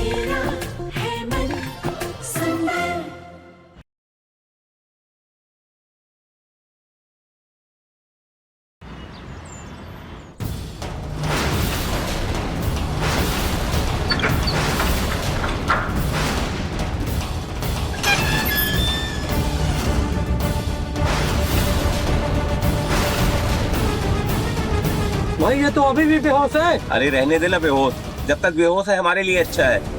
मेरा है मन सुंदर। भाई ये तो अभी भी बेहोश है। अरे रहने देना बेहोश, जब तक बेहोश है हमारे लिए अच्छा है।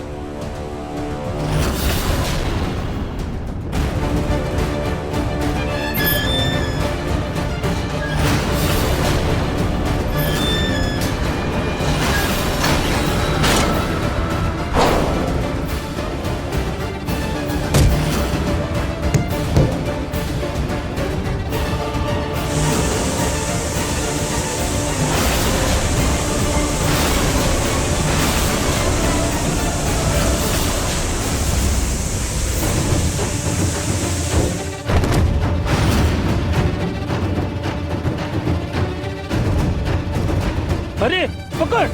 अरे पकड़।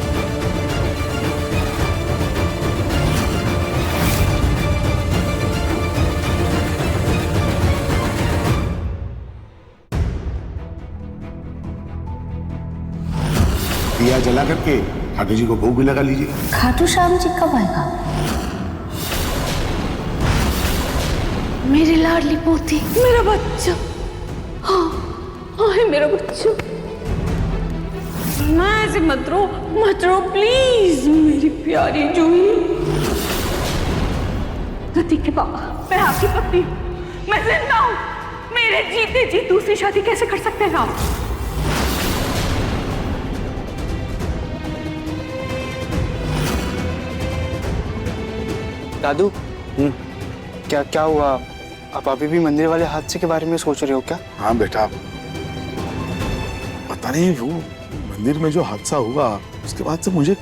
दिया जला करके खाटू जी को भोग भी लगा लीजिए। खाटू श्याम जी कब आएगा? मेरी लाडली पोती, मेरा बच्चा। हाँ हाँ है मेरा बच्चा। मैं ऐसे मत रो प्लीज मेरी प्यारी जूही। रति के पापा, मैं आपकी पत्नी हूँ, मैं जिंदा हूँ। मेरे जीते जी दूसरी शादी कैसे कर सकते हैं आप? दादू, क्या क्या हुआ? आप अभी भी मंदिर वाले हादसे के बारे में सोच रहे हो क्या? हाँ बेटा, पता नहीं वो मंदिर में जो हादसा हुआ उसके बाद से मुझे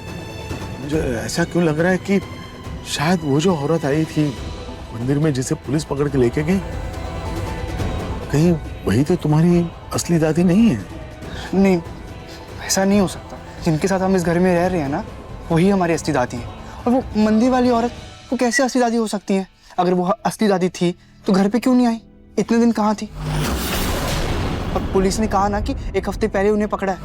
ऐसा क्यों लग रहा है कि शायद वो जो औरत आई थी मंदिर में जिसे पुलिस पकड़ के लेके गई, कहीं वही तो तुम्हारी असली दादी नहीं है? नहीं, ऐसा नहीं हो सकता। जिनके साथ हम इस घर में रह रहे हैं ना, वही हमारी असली दादी है। और वो मंदिर वाली औरत, वो कैसे असली दादी हो सकती है? अगर वो असली दादी थी तो घर पे क्यों नहीं आई? इतने दिन कहाँ थी? और पुलिस ने कहा ना कि 1 हफ्ते पहले उन्हें पकड़ा है,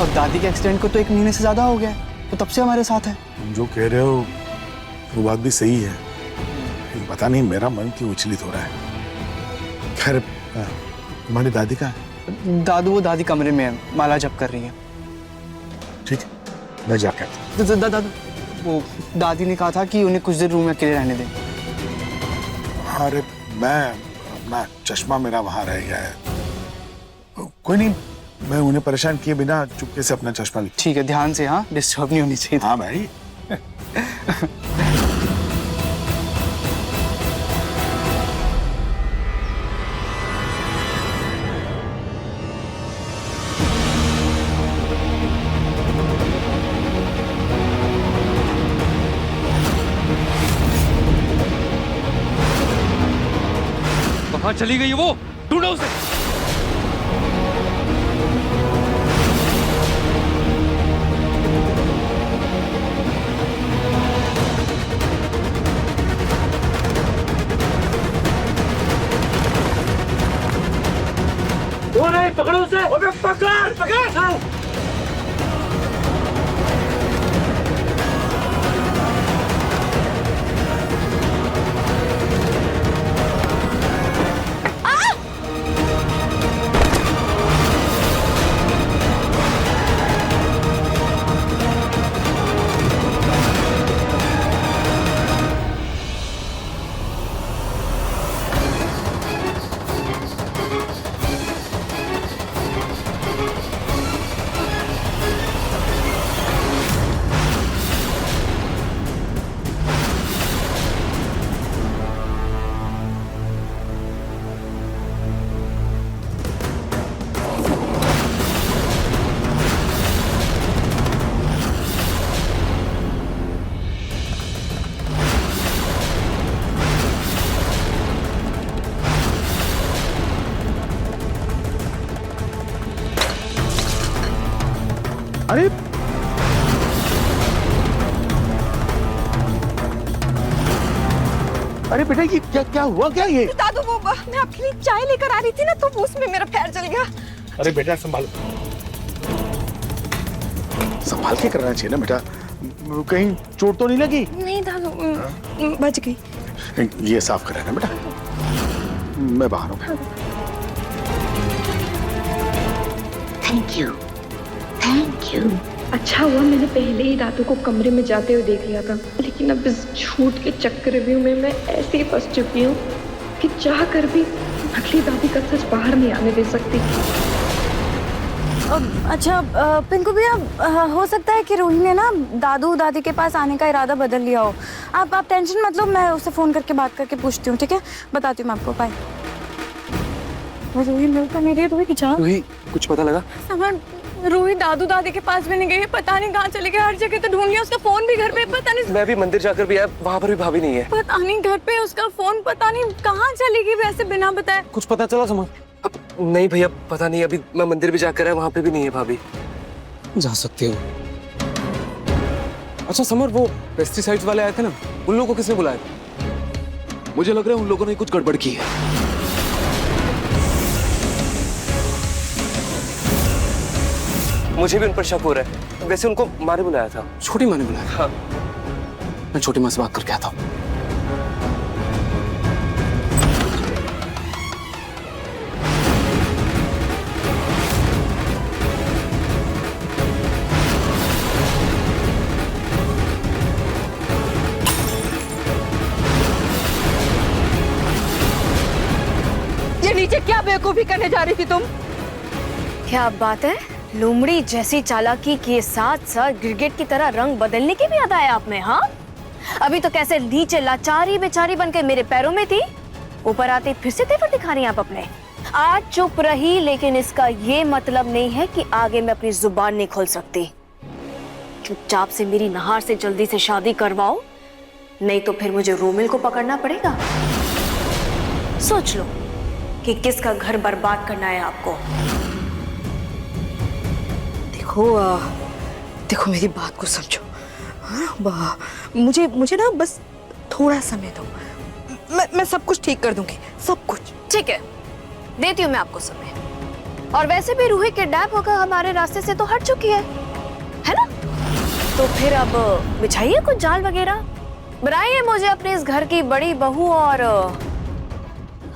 और दादी के एक्सीडेंट को तो 1 महीने से ज्यादा हो गया है, तो तब से हमारे साथ है। तुम जो कह रहे हो वो बात भी सही है, पता नहीं मेरा मन क्यों विचलित हो रहा है। खैर, तुम्हारी दादी कहाँ है? दादू, वो दादी कमरे में है, माला जप कर रही है। ठीक है, मैं जाकर। दादू, वो दादी ने कहा था कि उन्हें कुछ देर रूम में अकेले रहने दें। अरे मैं अपना चश्मा मेरा वहां रह गया है। कोई नहीं, मैं उन्हें परेशान किए बिना चुपके से अपना चश्मा ले। ठीक है, ध्यान से। हाँ, डिस्टर्ब नहीं होनी चाहिए। हाँ भाई। कहाँ चली गई वो? ढूंढो उसे। वो नहीं, पकड़ो उसे। पकड़ पकड़। अरे बेटा ये क्या हुआ क्या ये? दादू वो मैं आपके लिए चाय लेकर आ रही थी ना तो उसमें मेरा पैर जल गया। अरे बेटा संभाल के करना चाहिए ना बेटा, कहीं चोट तो नहीं लगी? नहीं दादू बच गई। ये साफ कर ना बेटा, मैं बाहर हूँ। Thank you, thank you. अच्छा हुआ मैंने पहले ही दादू को कमरे में जाते हुए देख लिया था, लेकिन अब इस झूठ के चक्रव्यूह में मैं ऐसे ही फंस चुकी हूँ कि चाह कर भी अगली दादी का सच बाहर नहीं आने दे सकती। अच्छा पिंकू भैया, हो सकता है कि रूही ने ना दादू दादी के पास आने का इरादा बदल लिया हो। आप टेंशन मत लो, मैं उसे फोन करके बात करके पूछती हूँ, ठीक है? बताती हूँ मैं आपको। बाय। रूही मिलता नहीं रही। रूही की जान, रूही कुछ पता लगा? समझ, रूही दादू दादी के पास भी नहीं गई, पता नहीं कहाँ चली गई। हर जगह तो ढूंढ लिया, उसका फोन भी घर पे, पता नहीं। मैं भी मंदिर जाकर भी आया, वहाँ पर भी भाभी नहीं है। पता नहीं घर पे उसका फोन, पता नहीं कहाँ चली गई वैसे बिना बताए। कुछ पता चला समर? अब नहीं भैया, पता नहीं, अभी मैं मंदिर भी जाकर आया, वहाँ पे भी नहीं है भाभी। जा सकते हो। अच्छा समर, वो पेस्टिसाइड्स वाले आए थे ना, उन लोगों को किसने बुलाया? मुझे लग रहा है उन लोगों ने कुछ गड़बड़ की है। मुझे भी उन पर शक हो रहा है। वैसे उनको माँ ने बुलाया था। छोटी माँ ने बुलाया? हाँ। मैं छोटी माँ से बात करके आता हूँ। ये नीचे क्या बेवकूफी करने जा रही थी तुम? क्या बात है, लोमड़ी जैसी चालाकी के साथ साथ गिरगिट की तरह रंग बदलने की भी याद आया आप में? हाँ, अभी तो कैसे नीचे लाचारी बेचारी बनकर मेरे पैरों में थी, ऊपर आते फिर से तेवर दिखा रही हैं आप अपने। आज चुप रही, लेकिन इसका ये मतलब नहीं है कि आगे मैं अपनी जुबान नहीं खोल सकती। चुपचाप से मेरी नहार से जल्दी से शादी करवाओ, नहीं तो फिर मुझे रोमिल को पकड़ना पड़ेगा। सोच लो कि किसका घर बर्बाद करना है आपको। देखो मेरी बात को समझो। हाँ, मुझे ना बस थोड़ा समय दो, मैं सब कुछ ठीक कर दूंगी, सब कुछ। ठीक है, देती हूँ मैं आपको समय। और वैसे भी रूही किडनैप होकर हमारे रास्ते से तो हट चुकी है ना? तो फिर अब बिछाइए कुछ जाल वगैरह, बनाइए मुझे अपने इस घर की बड़ी बहू, और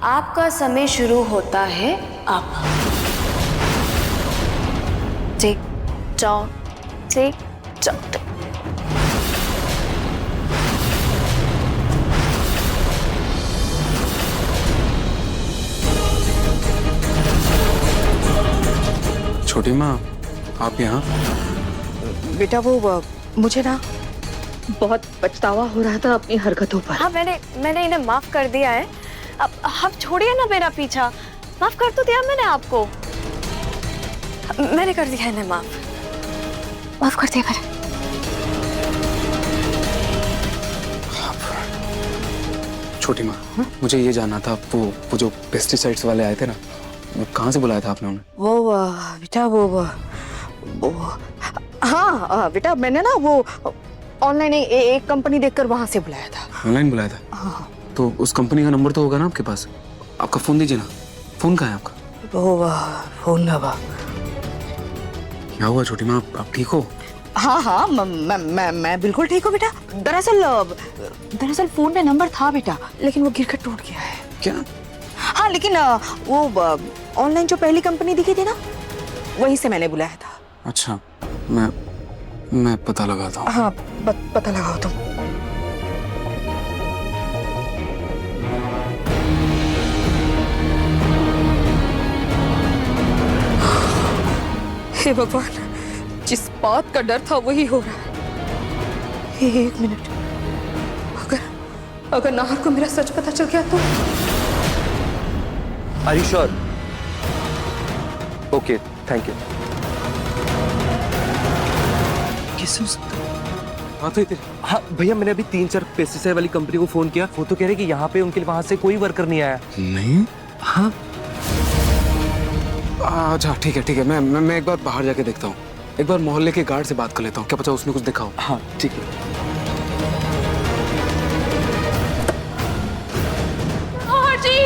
आपका समय शुरू होता है अब। Tick tock, tick tock. छोटी माँ, आप यहाँ? बेटा वो मुझे ना बहुत पछतावा हो रहा था अपनी हरकतों पर। हाँ, मैंने इन्हें माफ कर दिया है। अब छोड़िए ना मेरा पीछा। माफ कर तो दिया मैंने आपको, मैंने कर दिया इन्हें माफ कर दिया मैंने। छोटी माँ, मुझे ये जानना था, वो जो पेस्टिसाइड्स वाले आए थे ना, वो कहाँ से बुलाया था आपने उन्हें? वो बेटा वो हाँ बेटा, मैंने ना वो ऑनलाइन एक कंपनी देखकर वहां से बुलाया था। ऑनलाइन बुलाया था? हाँ। तो उस कंपनी का नंबर तो होगा ना आपके पास? आपका फोन दीजिए ना। फोन कहाँ है आपका? वो फोन ना क्या हुआ छोटी माँ, आप ठीक हो? हाँ, मैं बिल्कुल ठीक हूँ बेटा। दरअसल फोन में नंबर था बेटा, लेकिन वो गिरकर टूट गया है। क्या? हाँ, लेकिन वो ऑनलाइन जो पहली कंपनी दिखी थी ना, वहीं से मैंने बुलाया था। अच्छा, मैं पता लगाता हूँ। हाँ, पता लगाओ तुम। हे भगवान, जिस बात का डर था वही हो रहा है। एक मिनट, अगर नाहर को मेरा सच पता चल गया तो? Are you sure? Okay, thank you. कैसे हो सकता है? हाँ तो इधर। हाँ भैया, मैंने अभी 3-4 पेस्टिसाइड वाली कंपनी को फोन किया, वो तो कह रहे कि यहाँ पे उनके वहां से कोई वर्कर नहीं आया। नहीं? हाँ। अच्छा ठीक है, मैं एक बार बाहर जाके देखता हूँ। एक बार मोहल्ले के गार्ड से बात कर लेता हूँ, क्या पता उसने कुछ देखा हो। हाँ ठीक है। पकड़ जी।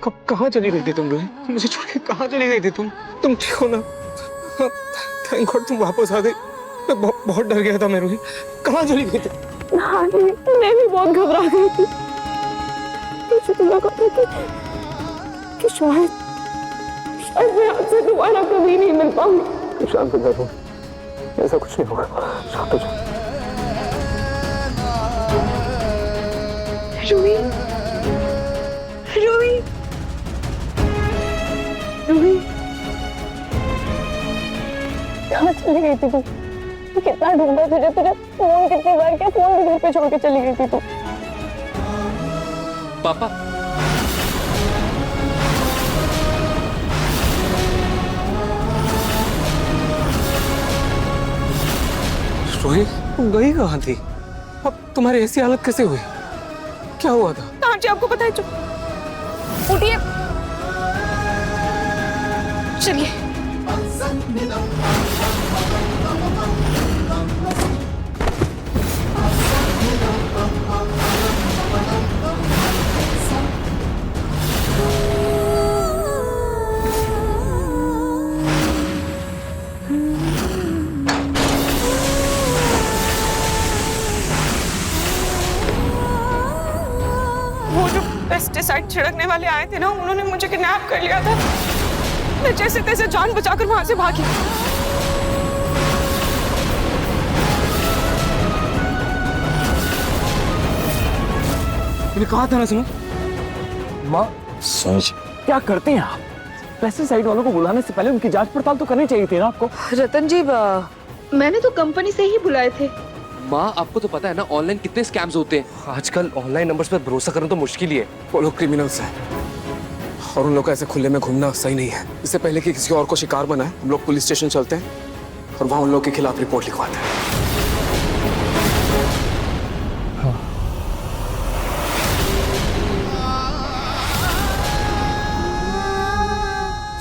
कब कहाँ चली गई थी तुम लोग? मुझे छोड़ के कहाँ चली गई थी तुम ठीक हो ना? थैंक गॉड तुम वापस आ गई। मैं बहुत डर गया था मैं रूही। कहाँ चली गई थी? हाँ जी, मैं भी बहुत घबरा गई थी। मुझे तो लगा था कि शायद मैं आपसे दोबारा कभी नहीं मिल पाऊंगी। शांत हो जाओ, ऐसा कुछ नहीं होगा। शांत हो जाओ। रूही, रूही, रूही, कहाँ चली गई थी तू? कितना ढूंढा तुझे, फोन कितनी बार किया, फोन भी घर पे छोड़ के चली गई थी तू। पापा, रोहित तुम गई कहाँ थी? अब तुम्हारी ऐसी हालत कैसे हुई? क्या हुआ था? हाँ जी, आपको पता है। चुप, उठिए, चलिए। वो जो पेस्टिसाइड छिड़कने वाले आए थे ना, उन्होंने मुझे किडनैप कर लिया था। मैं जैसे तैसे जान बचाकर वहां से भागी। मैंने कहा था ना, सुनो माँ। सोच क्या करते हैं आप? पेस्टिसाइड वालों को बुलाने से पहले उनकी जांच पड़ताल तो करनी चाहिए थी ना आपको। रतन जी, मैंने तो कंपनी से ही बुलाए थे। माँ आपको तो पता है ना ऑनलाइन कितने स्कैम्स होते हैं। आजकल ऑनलाइन नंबर्स पर भरोसा करना तो मुश्किल ही है। वो लोग क्रिमिनल्स हैं और उन लोग का ऐसे खुले में घूमना सही नहीं है। इससे पहले कि किसी और को शिकार बनाए, हम लोग पुलिस स्टेशन चलते हैं और वहां उन लोग के खिलाफ रिपोर्ट लिखवाते हैं।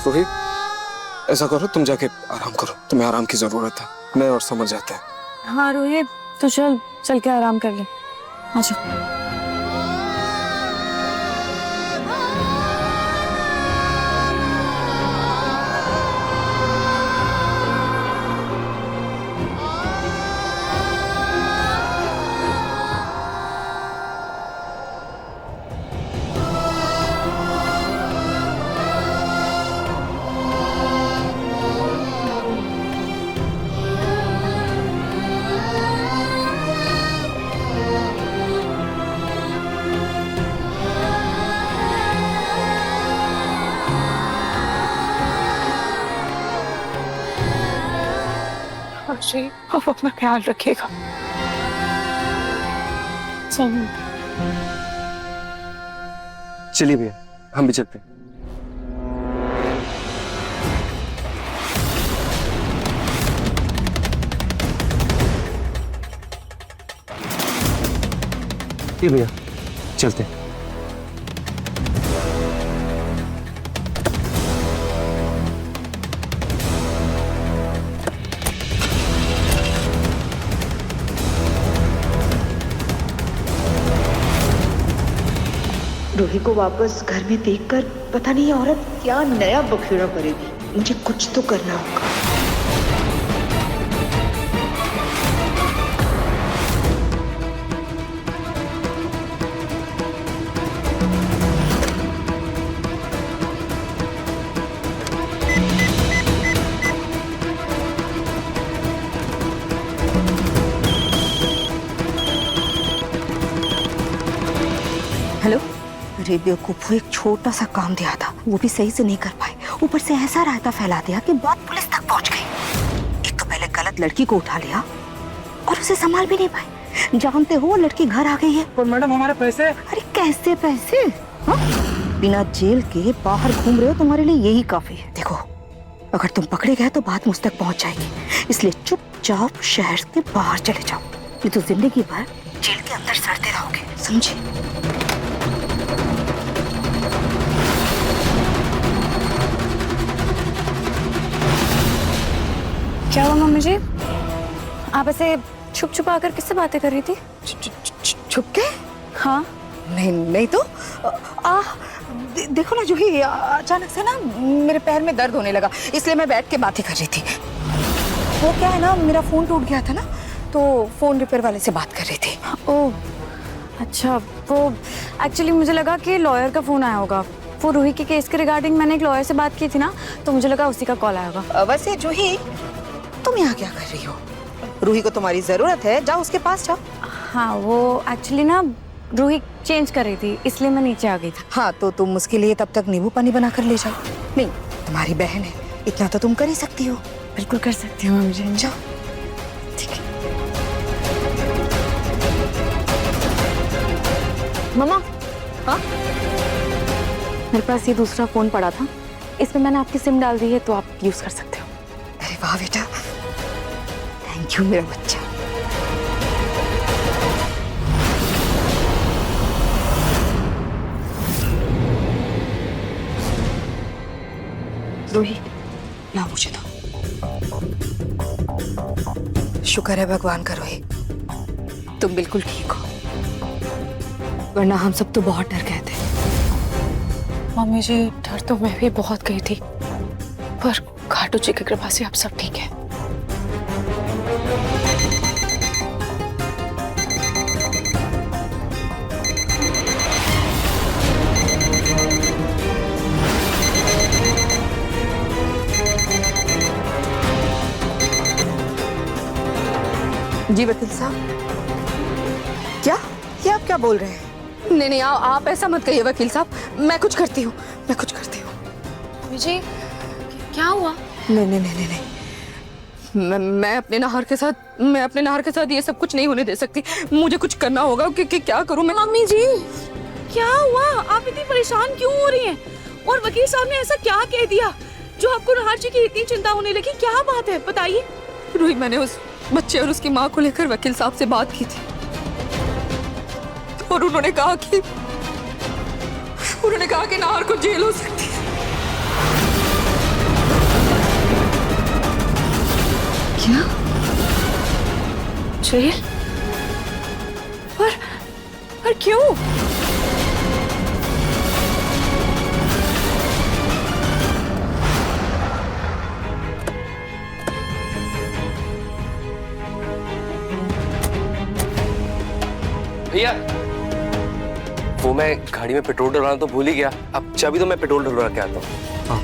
रोहित, ऐसा करो तुम जाके आराम करो, तुम्हें आराम की जरूरत है। मैं और समझ जाते हैं। हाँ रोहित, तो चल के आराम कर ले। अच्छा। जी, आप अपना ख्याल रखिएगा। चलिए भैया, हम भी चलते हैं। ये भैया चलते हैं। रूही को वापस घर में देखकर पता नहीं ये औरत क्या नया बखेड़ा करेगी। मुझे कुछ तो करना होगा। हेलो। अरे बेवकूफू, एक छोटा सा काम दिया था, वो भी सही से नहीं कर पाए। ऊपर से ऐसा रायता फैला दिया कि बात पुलिस तक पहुंच गई। एक तो पहले गलत लड़की को उठा लिया और उसे संभाल भी नहीं पाए। जानते हो वो लड़की घर आ गई है। पर मैडम हमारे पैसे। अरे कैसे पैसे? हाँ? बिना जेल के बाहर घूम रहे हो, तुम्हारे लिए यही काफी है। देखो, अगर तुम पकड़े गए तो बात मुझ तक पहुंच जाएगी, इसलिए चुपचाप शहर के बाहर चले जाओ। ये तो जिंदगी भर जेल के अंदर सड़ते रहोगे, समझे? क्या हुआ मम्मी जी? आप ऐसे छुप छुपा कर किससे बातें कर रही थी? छुप के? हाँ। नहीं नहीं तो देखो ना जूही, अचानक से ना मेरे पैर में दर्द होने लगा, इसलिए मैं बैठ के बातें कर रही थी। वो क्या है ना, मेरा फोन टूट गया था ना, तो फोन रिपेयर वाले से बात कर रही थी। ओह अच्छा, वो एक्चुअली मुझे लगा कि लॉयर का फोन आया होगा। वो रूही के केस के रिगार्डिंग मैंने एक लॉयर से बात की थी ना, तो मुझे लगा उसी का कॉल आया होगा। वैसे जूही, तुम यहाँ क्या कर रही हो? रूही को तुम्हारी जरूरत है, जाओ उसके पास जाओ। हाँ, वो एक्चुअली ना रूही चेंज कर रही थी, इसलिए मैं नीचे आ गई थी। हाँ, तो तुम उसके लिए तब तक नींबू पानी बना कर ले जाओ। नहीं, तुम्हारी बहन है, इतना तो तुम कर ही सकती हो। बिल्कुल कर सकती हूँ मम्मी जी। जाओ। ठीक है। मम्मा, हाँ? मेरे पास ये दूसरा फोन पड़ा था, इसमें मैंने आपकी सिम डाल दी है, तो आप यूज कर सकते हो। अरे वाह बेटा, थैंक यू मेरा बच्चा। रूही, लाओ मुझे दो। शुक्र है भगवान का रूही, तुम बिल्कुल ठीक हो, वरना हम सब तो बहुत डर गए थे। मम्मी जी, डर तो मैं भी बहुत गई थी, पर खाटू जी की कृपा से अब सब ठीक है। जी वकील साहब, क्या? ये आप क्या बोल रहे हैं? नहीं नहीं, आप ऐसा मत कहिए वकील साहब, मैं कुछ करती हूँ, मैं कुछ करती हूँ। मम्मी जी, क्या हुआ? नहीं नहीं नहीं नहीं, मैं अपने नाहर के साथ ये सब कुछ नहीं होने दे सकती। मुझे कुछ करना होगा कि क्या करूँ मैं? मम्मी जी, क्या हुआ? आप इतनी परेशान क्यों हो रही हैं? और वकील साहब ने ऐसा क्या कह दिया जो आपको नाहर जी की इतनी चिंता होने लगी? क्या बात है, बताइए। रूही, मैंने उस बच्चे और उसकी माँ को लेकर वकील साहब से बात की थी, और उन्होंने कहा कि नाहर को जेल हो सकती है। क्या? जेल? पर क्यों? भैया, वो मैं गाड़ी में पेट्रोल डलवाना तो भूल ही गया। अब चाबी तो मैं पेट्रोल डलवा के आता हूँ। हाँ।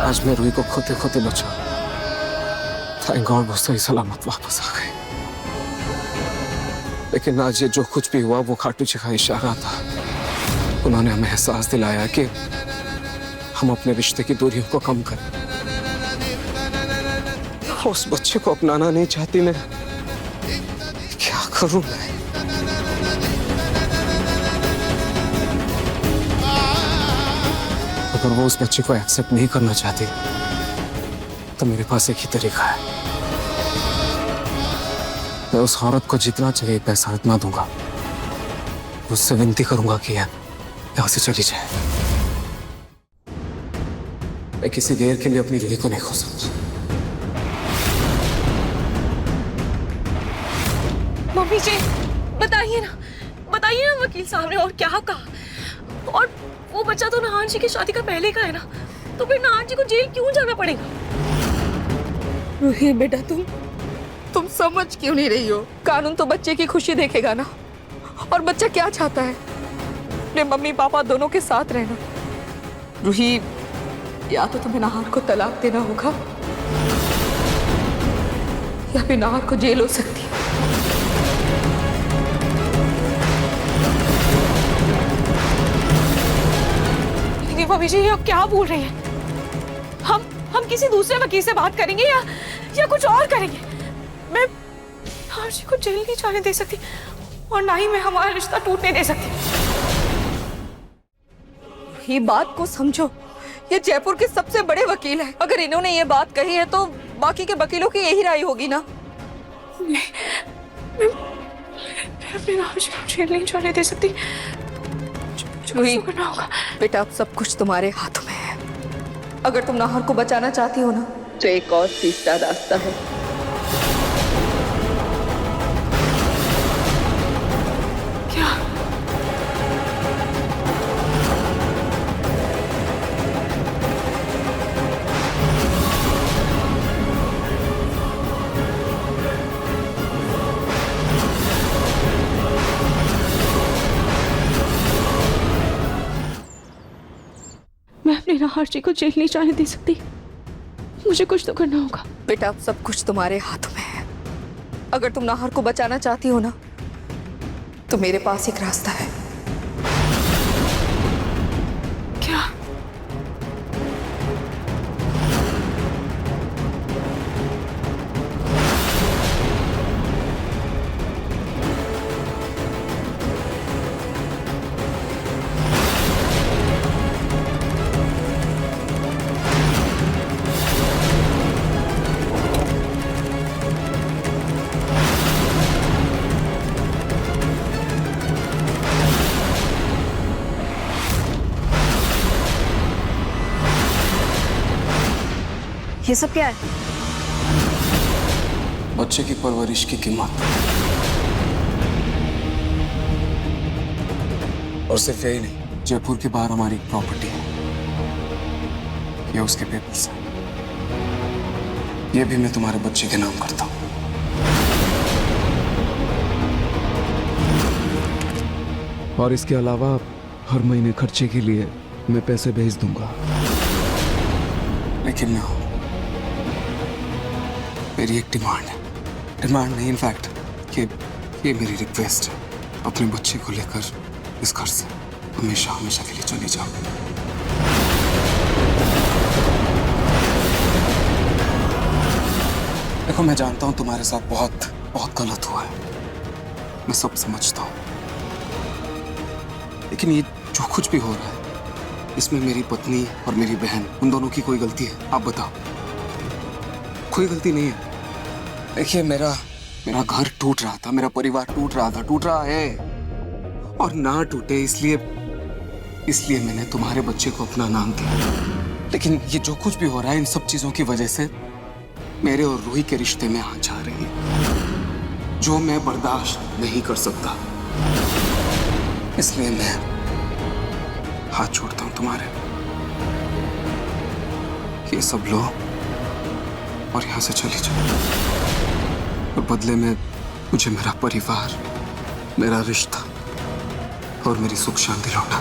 आज मैं रूही को खोते खोते बचा। थैंक गॉड वो सही सलामत वापस आ गई। लेकिन आज ये जो कुछ भी हुआ वो खाटू जी का इशारा था। उन्होंने हमें एहसास दिलाया कि हम अपने रिश्ते की दूरियों को कम करें। उस बच्चे को अपनाना नहीं चाहती मैं, क्या करूं मैं? अगर वो उस बच्चे को एक्सेप्ट नहीं करना चाहती तो मेरे पास एक ही तरीका है। मैं मैं उस औरत को जितना चाहिए पैसा इतना दूंगा। उससे विनती करूंगा कि यहाँ से चली जाए। मैं किसी देर के लिए अपनी रूही को नहीं खो सकता। मम्मी जी बताइए ना वकील साहब ने और क्या कहा? और वो बच्चा तो नहान जी की शादी का पहले का है ना, तो फिर नहान जी को जेल क्यों जाना पड़ेगा? रूही बेटा, तुम समझ क्यों नहीं रही हो? कानून तो बच्चे की खुशी देखेगा ना, और बच्चा क्या चाहता है? अपने मम्मी पापा दोनों के साथ रहना। रूही, या तो तुम्हें नाहर को तलाक देना होगा या फिर नाहर को जेल हो सकती है। मम्मी जी ये क्या बोल रही है? हम किसी दूसरे वकील से बात करेंगे या कुछ और करेंगे? मैं नहार जी को जेल नहीं जाने दे सकती और ना ही मैं हमारा रिश्ता टूटने दे सकती। ये बात को समझो, ये जयपुर के सबसे बड़े वकील हैं। अगर इन्होंने ये बात कही है तो बाकी के वकीलों की यही राय होगी ना। मैं अपने नहार जी को जेल नहीं जाने दे सकती। करना होगा। बेटा, अब सब कुछ तुम्हारे हाथों में है। अगर तुम नाहर को बचाना चाहती हो ना, तो एक और तीसरा रास्ता है। क्या? मैं अपने नहार जी को जेल नहीं जाने दे सकती। मुझे कुछ तो करना होगा। बेटा, अब सब कुछ तुम्हारे हाथों में है। अगर तुम नाहर को बचाना चाहती हो ना, तो मेरे पास एक रास्ता है। क्या? ये सब क्या है? बच्चे की परवरिश की कीमत। और सिर्फ यही नहीं, जयपुर के बाहर हमारी एक प्रॉपर्टी है, ये उसके पेपर्स हैं। ये भी मैं तुम्हारे बच्चे के नाम करता हूँ। और इसके अलावा हर महीने खर्चे के लिए मैं पैसे भेज दूंगा। लेकिन ना, मेरी एक डिमांड है। डिमांड नहीं, इनफैक्ट ये मेरी रिक्वेस्ट है। अपने बच्चे को लेकर इस घर से हमेशा हमेशा के लिए चले जाओ। देखो, मैं जानता हूं तुम्हारे साथ बहुत बहुत गलत हुआ है, मैं सब समझता हूं, लेकिन ये जो कुछ भी हो रहा है, इसमें मेरी पत्नी और मेरी बहन, उन दोनों की कोई गलती है? आप बताओ। कोई गलती नहीं है। देखिए, मेरा घर टूट रहा था, मेरा परिवार टूट रहा है, और ना टूटे इसलिए मैंने तुम्हारे बच्चे को अपना नाम दिया। लेकिन ये जो कुछ भी हो रहा है, इन सब चीजों की वजह से मेरे और रूही के रिश्ते में आंच आ रही है, जो मैं बर्दाश्त नहीं कर सकता। इसलिए मैं हाथ छोड़ता हूं तुम्हारे। ये सब लो और यहां से चली जाओ, और बदले में मुझे मेरा परिवार, मेरा रिश्ता और मेरी सुख शांति लौटा।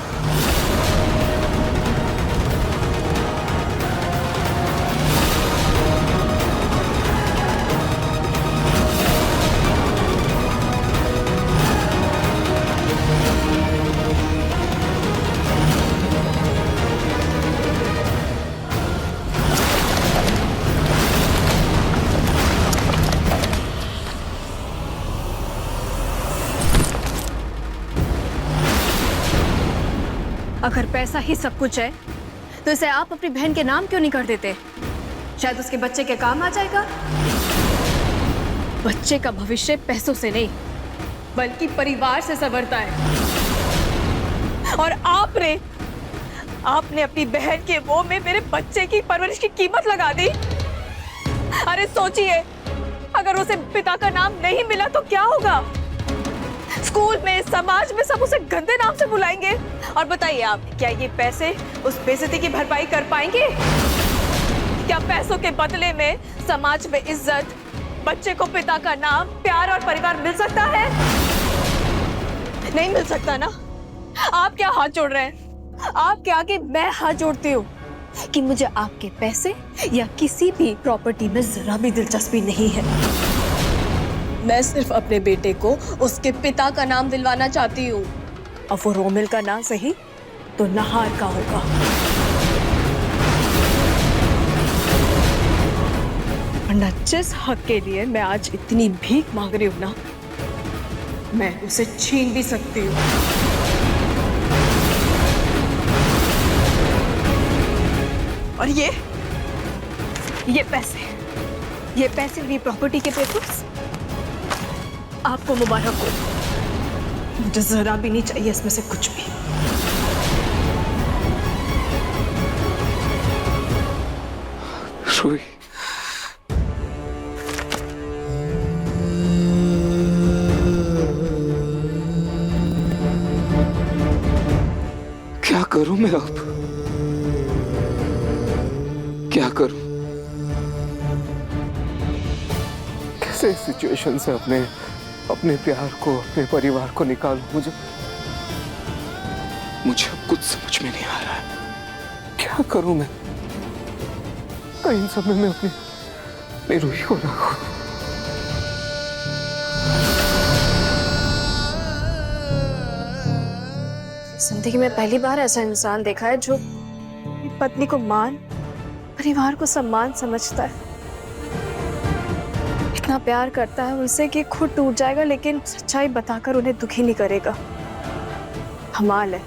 अगर पैसा ही सब कुछ है तो इसे आप अपनी बहन के नाम क्यों नहीं कर देते? शायद उसके बच्चे के काम आ जाएगा। बच्चे का भविष्य पैसों से नहीं बल्कि परिवार से संवरता है। और आपने अपनी बहन के मुंह में मेरे बच्चे की परवरिश की कीमत लगा दी। अरे सोचिए, अगर उसे पिता का नाम नहीं मिला तो क्या होगा? स्कूल में, समाज में सब उसे गंदे नाम से बुलाएंगे। और बताइए आप, क्या ये पैसे उस बेइज्जती की भरपाई कर पाएंगे? क्या पैसों के बदले में समाज में इज्जत, बच्चे को पिता का नाम, प्यार और परिवार मिल सकता है? नहीं मिल सकता ना। आप क्या हाथ जोड़ रहे हैं? आपके आगे मैं हाथ जोड़ती हूँ कि मुझे आपके पैसे या किसी भी प्रॉपर्टी में जरा भी दिलचस्पी नहीं है। मैं सिर्फ अपने बेटे को उसके पिता का नाम दिलवाना चाहती हूँ। अब वो रोमिल का नाम सही तो नहार का होगा। वरना जिस हक के लिए मैं आज इतनी भीख मांग रही हूँ ना, मैं उसे छीन भी सकती हूँ। और ये पैसे मेरी प्रॉपर्टी के पेपर्स, आपको मुबारक हो। मुझे जरा भी नहीं चाहिए इसमें से कुछ भी। रूही, क्या करूं मैं अब? क्या करूं? कैसे इस सिचुएशन से अपने प्यार को, अपने परिवार को निकालूं? मुझे अब कुछ समझ में नहीं आ रहा है। क्या करूं मैं? कहीं समय में अपनी रूही को ना खो। जिंदगी में पहली बार ऐसा इंसान देखा है जो अपनी पत्नी को मान, परिवार को सम्मान समझता है। इतना प्यार करता है उनसे कि खुद टूट जाएगा लेकिन सच्चाई बताकर उन्हें दुखी नहीं करेगा। कमाल है,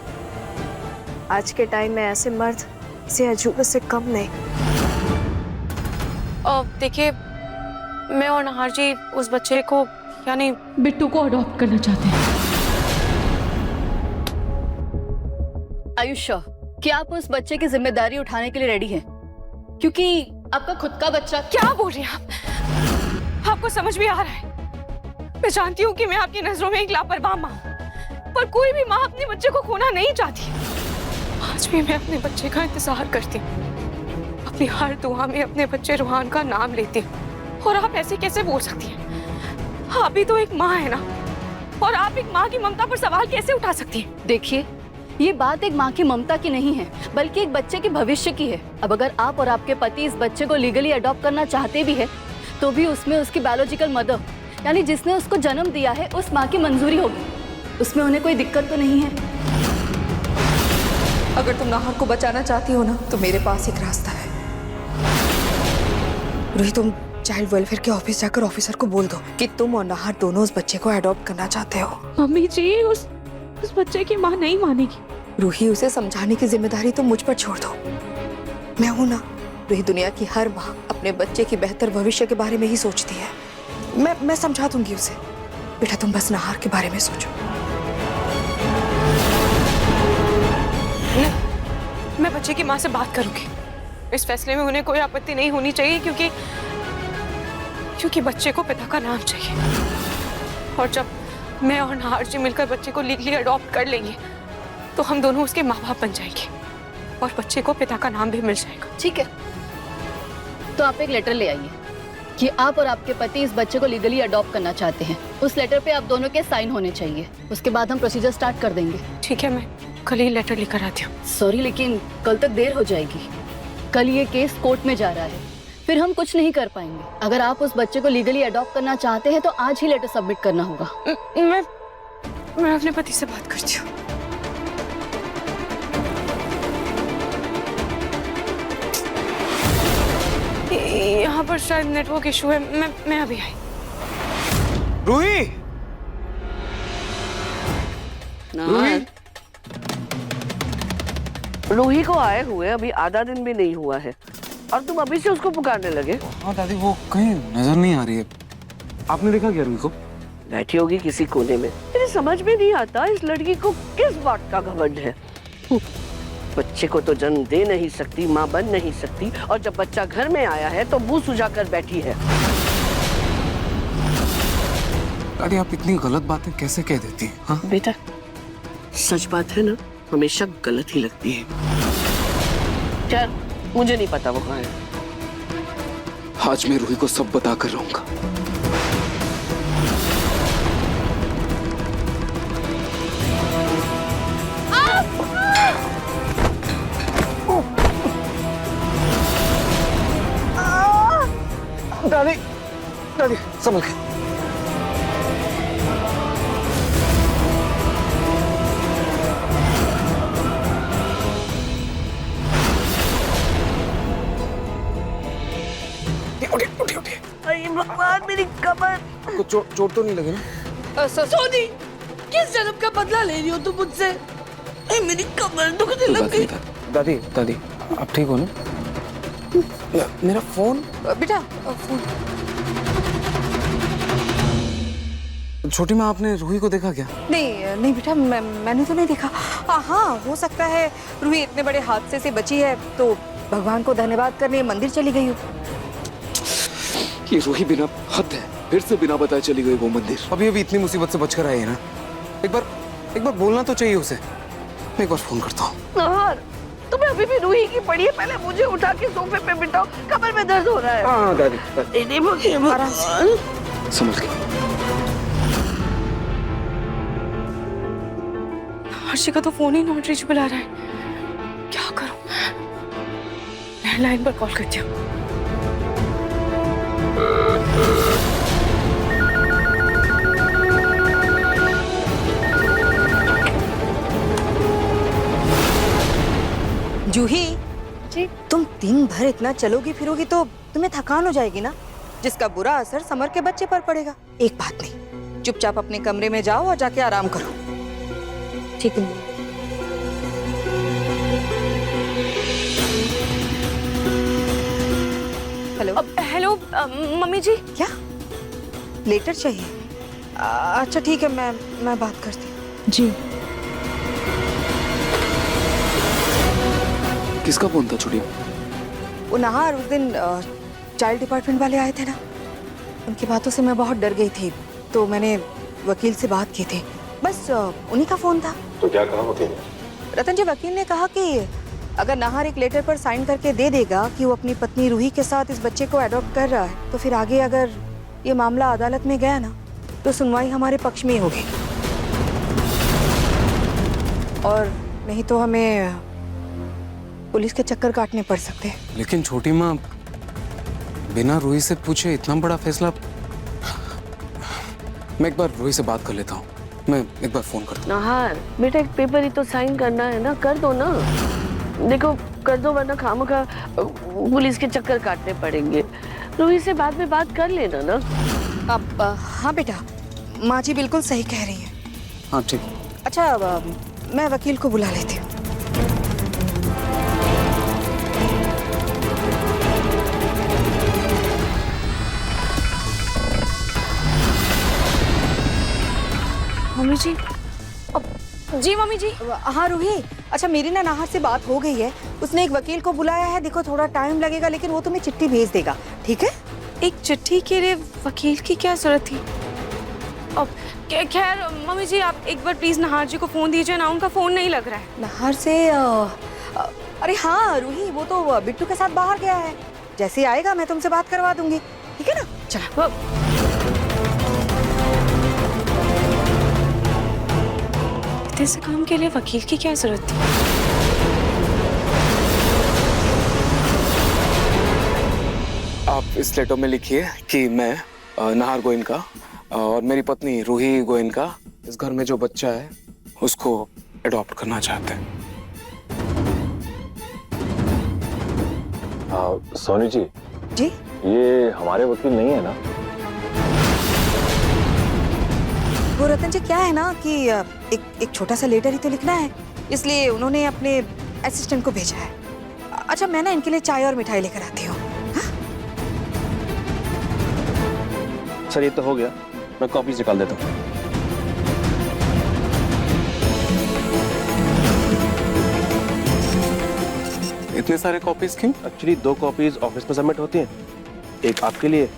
आज के टाइम में ऐसे मर्द किसी अजूबे से कम नहीं। देखिए, मैं और नहार जी उस बच्चे को यानी बिट्टू को अडॉप्ट करना चाहते हैं। आयुष, क्या आप उस बच्चे की जिम्मेदारी उठाने के लिए रेडी हैं? क्योंकि आपका खुद का बच्चा। क्या बोल रही हैं आप? आपको समझ भी आ रहा है? मैं जानती हूँ कि मैं आपकी नजरों में एक लापरवाह माँ हूँ, पर कोई भी माँ अपने बच्चे को खोना नहीं चाहती। आज भी मैं अपने बच्चे का इंतजार करती हूँ, अपनी हर दुआ में अपने बच्चे रूहान का नाम लेती हूँ। और आप ऐसे कैसे बोल सकती हैं? आप भी तो एक माँ है ना, और आप एक माँ की ममता पर सवाल कैसे उठा सकती हैं? देखिए, ये बात एक माँ की ममता की नहीं है, बल्कि एक बच्चे के भविष्य की है। अब अगर आप और आपके पति इस बच्चे को लीगली अडॉप्ट करना चाहते भी है, तो भी उसमें उसकी बायोलॉजिकल मदर, यानी जिसने उसको जन्म दिया है, उस माँ की मंजूरी होगी। उसमें उन्हें कोई दिक्कत तो नहीं है। अगर तुम नाहर को बचाना चाहती हो ना, तो मेरे पास एक रास्ता है। रूही, तुम चाइल्ड वेलफेयर के ऑफिस जाकर ऑफिसर को बोल दो कि तुम और नाहर दोनों उस बच्चे को अडॉप्ट करना चाहते हो। मम्मी जी, उस बच्चे की माँ नहीं मानेगी। रूही, उसे समझाने की जिम्मेदारी तुम मुझ पर छोड़ दो। मैं हूं ना। रूही, दुनिया की हर माँ अपने बच्चे की बेहतर भविष्य के बारे में ही सोचती है। मैं समझा दूंगी उसे। बेटा, तुम बस नाहर के बारे में सोचो। मैं बच्चे की माँ से बात करूंगी। इस फैसले में उन्हें कोई आपत्ति नहीं होनी चाहिए, क्योंकि बच्चे को पिता का नाम चाहिए। और जब मैं और नहार जी मिलकर बच्चे को लीगली अडॉप्ट कर लेंगे, तो हम दोनों उसके माँ बाप बन जाएंगे और बच्चे को पिता का नाम भी मिल जाएगा। ठीक है, तो आप एक लेटर ले आइए कि आप और आपके पति इस बच्चे को लीगली अडॉप्ट करना चाहते हैं। उस लेटर पे आप दोनों के साइन होने चाहिए। उसके बाद हम प्रोसीजर स्टार्ट कर देंगे। ठीक है, मैं कल ही लेटर लेकर आती हूँ। सॉरी, लेकिन कल तक देर हो जाएगी। कल ये केस कोर्ट में जा रहा है, फिर हम कुछ नहीं कर पाएंगे। अगर आप उस बच्चे को लीगली अडॉप्ट करना चाहते हैं तो आज ही लेटर सबमिट करना होगा। मैं अपने पति से बात करती हूँ। यहाँ पर शायद नेटवर्क इशू है। मैं अभी आई। रूही, रूही को आए हुए अभी आधा दिन भी नहीं हुआ है और तुम अभी से उसको पुकारने लगे। हाँ दादी, वो कहीं नजर नहीं आ रही है। आपने देखा क्या रूही को? बैठी होगी किसी कोने में। मुझे समझ में नहीं आता इस लड़की को किस बात का घमंड है। बच्चे को तो जन्म दे नहीं सकती, माँ बन नहीं सकती, और जब बच्चा घर में आया है तो मुंह सुझाकर बैठी है। अरे आप इतनी गलत बातें कैसे कह देती हैं? हाँ? बेटा सच बात है ना, हमेशा गलत ही लगती है। चल मुझे नहीं पता वो कहाँ है। आज मैं रूही को सब बता कर रहूंगा। दादी, दादी संभल के। अरे भगवान मेरी कमर। आपको चोट तो नहीं लगी ना? सोनी, किस जन्म का बदला ले रही हो तुम मुझसे? मेरी कमर दुखने लग गई। दादी, दादी आप ठीक हो ना? मेरा फोन बेटा फोन। छोटी माँ, आपने रूही को देखा क्या? नहीं नहीं बेटा, मैंने तो नहीं देखा। हाँ हो सकता है रूही इतने बड़े हादसे से बची है तो भगवान को धन्यवाद करने मंदिर चली गई हो। ये रूही बिना हद है, फिर से बिना बताए चली गई वो मंदिर। अभी अभी इतनी मुसीबत से बचकर आई है ना, एक बार बोलना तो चाहिए उसे। मैं एक बार फोन करता हूँ। नहार, तुम्हें अभी भी रूही की पड़ी है? पहले मुझे उठा के सोफे पे बिठाओ, कमर में दर्द हो रहा है। हाँ दादी, आराम से संभल के। हर्षी का तो फोन ही नॉट रीचेबल आ रहा है, क्या करूं? लैंडलाइन पर कॉल करती हूँ। जूही जी? तुम दिन भर इतना चलोगी फिरोगी तो तुम्हें थकान हो जाएगी ना, जिसका बुरा असर समर के बच्चे पर पड़ेगा। एक बात नहीं, चुपचाप अपने कमरे में जाओ और जाके आराम करो। ठीक है? हेलो हेलो मम्मी जी। क्या लेटर चाहिए? अच्छा ठीक है, मैं बात करती हूँ। जी किसका फोन था छोटी? वो नहार उस दिन चाइल्ड डिपार्टमेंट वाले आए थे ना, उनकी बातों से मैं बहुत डर गई थी तो मैंने वकील से बात की थी, बस उन्हीं का फोन था। तो क्या कहा वकील? रतन जी, वकील ने कहा कि अगर नहार एक लेटर पर साइन करके दे देगा कि वो अपनी पत्नी रूही के साथ इस बच्चे को अडॉप्ट कर रहा है तो फिर आगे अगर ये मामला अदालत में गया ना तो सुनवाई हमारे पक्ष में ही होगी, और नहीं तो हमें पुलिस के चक्कर काटने पड़ सकते हैं। लेकिन छोटी माँ, बिना रूही से पूछे इतना बड़ा फैसला। मैं एक बार रूही से बात कर लेता हूँ, मैं एक बार फोन करता हूँ। नहार बेटा, एक पेपर ही तो साइन करना है ना, कर दो ना। देखो कर दो, वरना खामखा पुलिस के चक्कर काटने पड़ेंगे। रूही से बाद में बात कर लेना ना। अब हाँ बेटा, माँ जी बिल्कुल सही कह रही है। हाँ ठीक। अच्छा मैं वकील को बुला लेती हूँ। मम्मी जी। जी मम्मी जी। हाँ रूही, अच्छा मेरी ना नाहर से बात हो गई है, उसने एक वकील को बुलाया है। देखो थोड़ा टाइम लगेगा लेकिन वो तुम्हें चिट्ठी भेज देगा, ठीक है? एक चिट्ठी के लिए वकील की क्या जरूरत थी? अब खैर मम्मी जी, आप एक बार प्लीज नहार जी को फोन दीजिए ना, उनका फोन नहीं लग रहा है। नाहर से अरे हाँ रूही, वो तो बिट्टू के साथ बाहर गया है, जैसे आएगा मैं तुमसे बात करवा दूंगी, ठीक है ना? चलो। इस काम के लिए वकील की क्या जरूरत थी? आप इस लेटर में लिखिए कि मैं नहार गोयनका और मेरी पत्नी रूही गोयनका इस घर में जो बच्चा है उसको अडॉप्ट करना चाहते हैं। सोनी जी। जी? ये हमारे वकील नहीं है ना? वो रतन जी क्या है ना कि एक छोटा सा लेटर ही तो लिखना है, इसलिए उन्होंने अपने असिस्टेंट को भेजा है। अच्छा मैं ना इनके लिए चाय और मिठाई लेकर आती हूँ। सर ये तो हो गया, मैं कॉपीज निकाल देता हूँ। इतने सारे कॉपीज क्यों? एक्चुअली 2 कॉपीज ऑफिस में सबमिट होती हैं, एक आपके लिए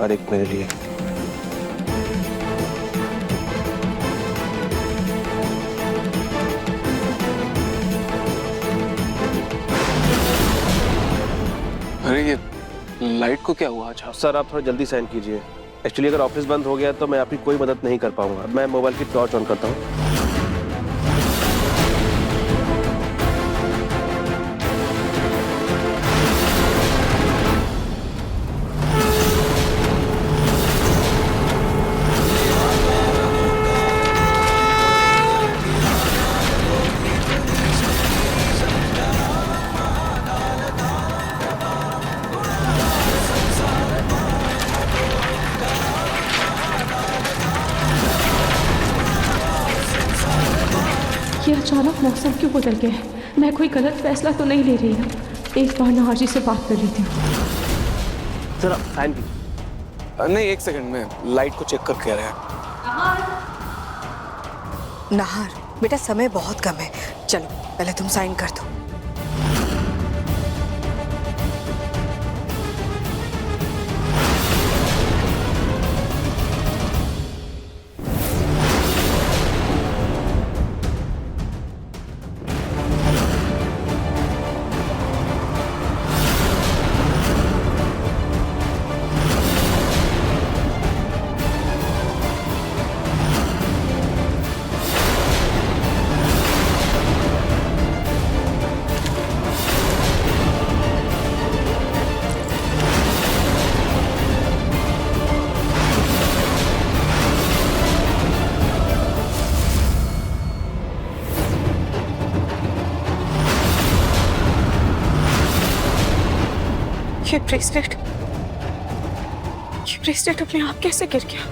और एक मेरे लिए। अरे ये लाइट को क्या हुआ? अच्छा सर आप थोड़ा जल्दी साइन कीजिए। एक्चुअली अगर ऑफिस बंद हो गया तो मैं आपकी कोई मदद नहीं कर पाऊंगा। मैं मोबाइल की टॉर्च ऑन करता हूँ। ये अचानक मौसम क्यों बदल गया है? मैं कोई गलत फैसला तो नहीं ले रही ना? एक बार नहार जी से बात कर लेती हूँ। सर आप साइन कीजिए। नहीं, एक सेकंड में लाइट को चेक करके आ रहा है। नहार बेटा, समय बहुत कम है, चलो पहले तुम साइन कर दो। ये ब्रेसलेट अपने आप कैसे गिर गया?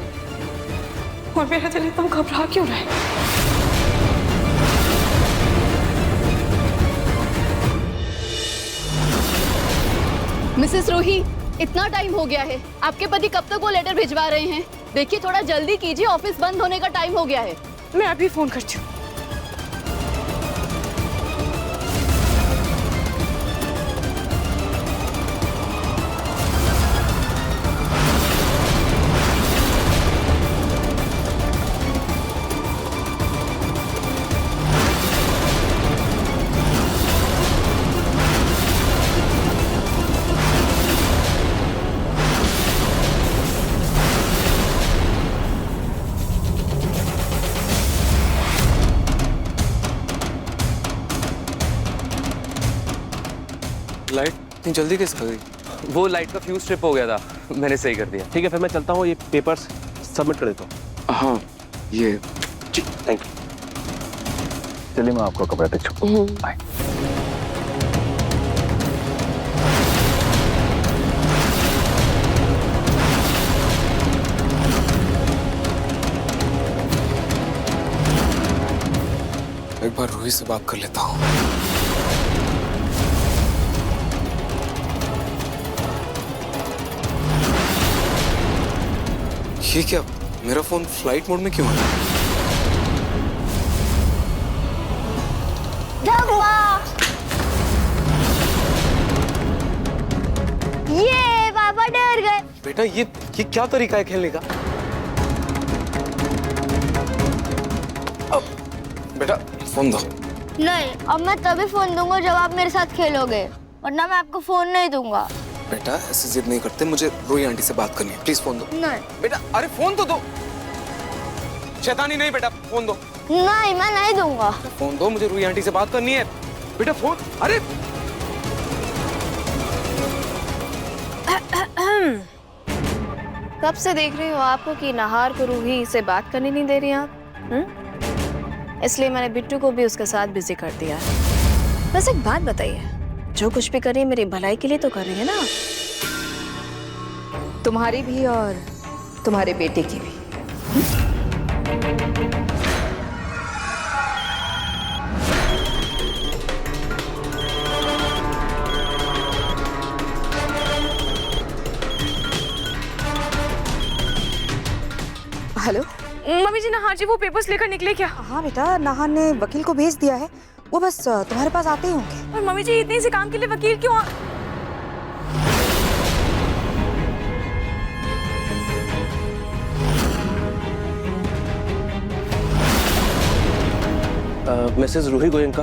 और मेरा दिल इतना घबरा क्यों रहा है? मिसेस रूही, इतना टाइम हो गया है, आपके पति कब तक वो लेटर भिजवा रहे हैं? देखिए थोड़ा जल्दी कीजिए, ऑफिस बंद होने का टाइम हो गया है। मैं अभी फोन करती हूँ। लाइट इतनी जल्दी कैसे आ गई? वो लाइट का फ्यूज ट्रिप हो गया था, मैंने सही कर दिया। ठीक है फिर मैं चलता हूँ, ये पेपर्स सबमिट कर देता हूँ। हाँ ये जी थैंक यू। चलिए मैं आपको कपड़े तक छोड़ूं। बाय। एक बार रूही से बात कर लेता हूँ। ये क्या, मेरा फोन फ्लाइट मोड में क्यों है? ये पापा डर गए। बेटा ये क्या तरीका है खेलने का? अब बेटा फोन दो। नहीं, अब मैं तभी फोन दूंगा जब आप मेरे साथ खेलोगे, वरना मैं आपको फोन नहीं दूंगा। बेटा ऐसे जिद नहीं करते, मुझे रोही आंटी से बात करनी है, प्लीज फोन दो। नहीं बेटा, अरे फोन तो दो। शैतानी नहीं बेटा, फोन दो। नहीं, मैं नहीं दूंगा। फोन दो, मुझे रोही आंटी से बात करनी है। बेटा फोन, अरे कब से देख रही हूँ आपको कि नहार को रूही से बात करने नहीं दे रही आप? इसलिए मैंने बिट्टू को भी उसके साथ बिजी कर दिया है। बस एक बात बताइए, जो कुछ भी कर रही है मेरी भलाई के लिए तो कर रही है ना? तुम्हारी भी और तुम्हारे बेटे की भी। नहार जी वो पेपर्स लेकर निकले क्या? हाँ बेटा, नाहर ने वकील को भेज दिया है, वो बस तुम्हारे पास आते ही होंगे। और मम्मी जी इतने से काम के लिए वकील क्यों मिसेस रूही गोयनका।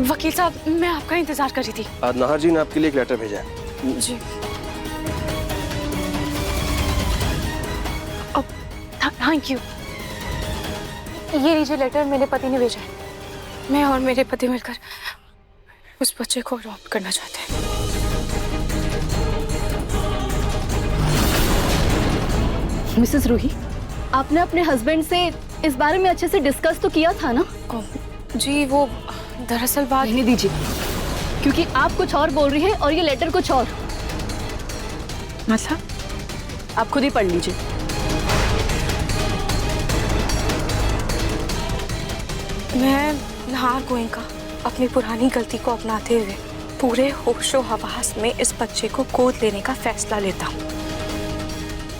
वकील साहब, मैं आपका इंतजार कर रही थी। नाहर जी ने आपके लिए एक लेटर भेजा है। जी। Thank you. ये लीजिए लेटर, मेरे पति ने भेजा है। मैं और मेरे पति मिलकर उस बच्चे को अडॉप्ट करना चाहते हैं। मिसेस रूही, आपने अपने हस्बैंड से इस बारे में अच्छे से डिस्कस तो किया था ना? जी वो दरअसल बात नहीं दीजिए, क्योंकि आप कुछ और बोल रही हैं और ये लेटर कुछ और। मतलब आप खुद ही पढ़ लीजिए। मैं नहार गोयनका अपनी पुरानी गलती को अपनाते हुए पूरे होशो हवास में इस बच्चे को गोद लेने का फैसला लेता हूँ।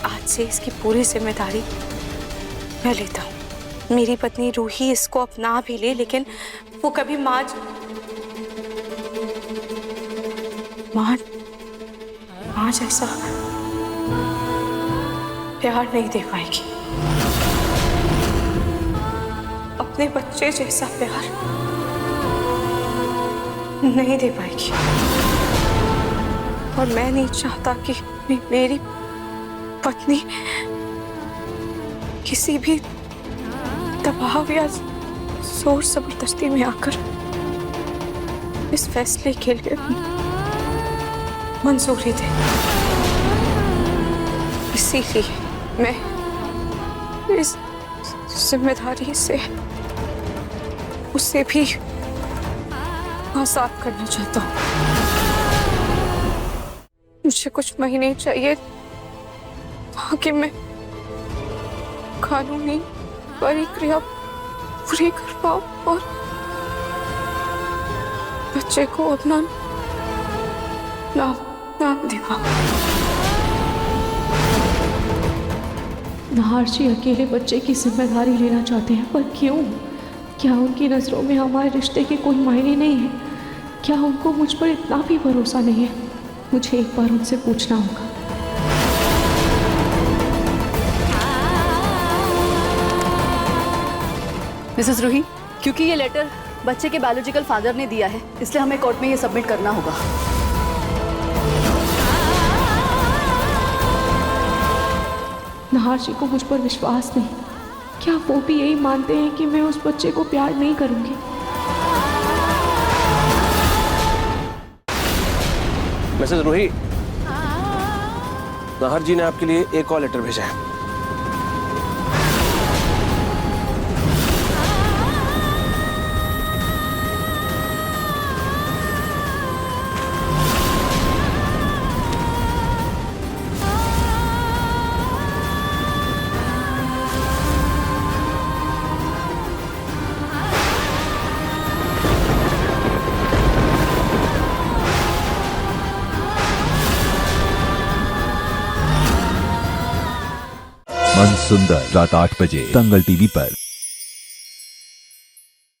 आज से इसकी पूरी जिम्मेदारी मैं लेता हूँ। मेरी पत्नी रूही इसको अपना भी ले, लेकिन वो कभी माँ जैसा प्यार नहीं दे पाएगी, अपने बच्चे जैसा प्यार नहीं दे पाएगी। और मैं नहीं चाहता कि मेरी पत्नी किसी भी दबाव या जोर जबरदस्ती में आकर इस फैसले के लिए मंजूरी दे। इसीलिए मैं इस जिम्मेदारी से उसे भी आजाद करना चाहता हूँ। मुझे कुछ महीने चाहिए ताकि मैं कानूनी प्रक्रिया पूरी कर पाऊं और बच्चे को अपना नाम दे पाऊं। नहार जी अकेले बच्चे की जिम्मेदारी लेना चाहते हैं, पर क्यों? क्या उनकी नज़रों में हमारे रिश्ते के कोई मायने नहीं है? क्या उनको मुझ पर इतना भी भरोसा नहीं है? मुझे एक बार उनसे पूछना होगा। मिसेस रूही, क्योंकि ये लेटर बच्चे के बायोलॉजिकल फादर ने दिया है, इसलिए हमें कोर्ट में ये सबमिट करना होगा। नहार जी को मुझ पर विश्वास नहीं। क्या वो भी यही मानते हैं कि मैं उस बच्चे को प्यार नहीं करूंगी? मिसेस रूही, नाहर जी ने आपके लिए एक और लेटर भेजा है। मन सुंदर रात 8 बजे दंगल टीवी पर।